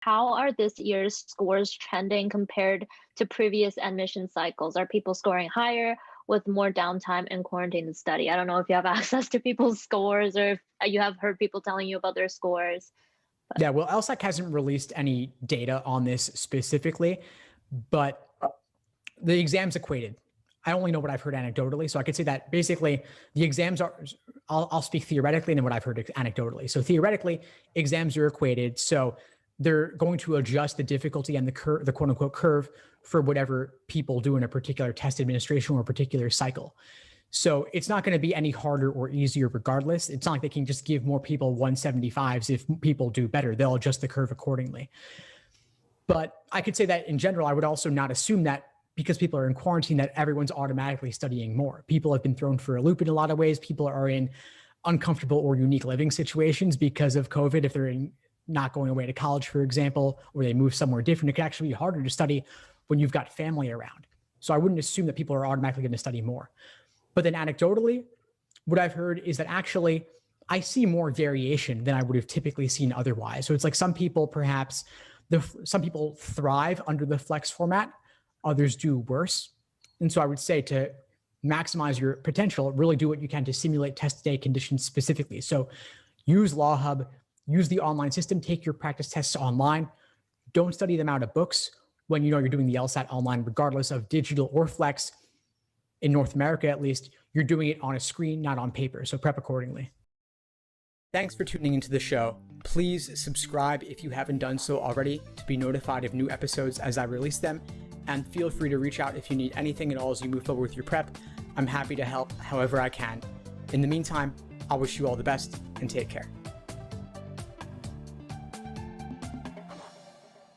How are this year's scores trending compared to previous admission cycles? Are people scoring higher with more downtime and quarantine to study? I don't know if you have access to people's scores or if you have heard people telling you about their scores. But Yeah, well, LSAC hasn't released any data on this specifically, but the exams equated. I only know what I've heard anecdotally. So I could say that basically the exams are, I'll speak theoretically and then what I've heard anecdotally. So theoretically, exams are equated. So they're going to adjust the difficulty and the curve, the quote unquote curve for whatever people do in a particular test administration or a particular cycle. So it's not going to be any harder or easier regardless. It's not like they can just give more people 175s if people do better. They'll adjust the curve accordingly. But I could say that in general, I would also not assume that because people are in quarantine that everyone's automatically studying more. People have been thrown for a loop in a lot of ways. People are in uncomfortable or unique living situations because of COVID. If they're not going away to college, for example, or they move somewhere different, it can actually be harder to study when you've got family around. So I wouldn't assume that people are automatically going to study more. But then anecdotally, what I've heard is that actually I see more variation than I would have typically seen otherwise. So it's like some people perhaps, some people thrive under the flex format, others do worse. And so I would say to maximize your potential, really do what you can to simulate test day conditions specifically. So use Law Hub, use the online system, take your practice tests online. Don't study them out of books when you know you're doing the LSAT online, regardless of digital or flex. In North America, at least, you're doing it on a screen, not on paper. So prep accordingly. Thanks for tuning into the show. Please subscribe if you haven't done so already to be notified of new episodes as I release them. And feel free to reach out if you need anything at all as you move forward with your prep. I'm happy to help however I can. In the meantime, I'll wish you all the best and take care.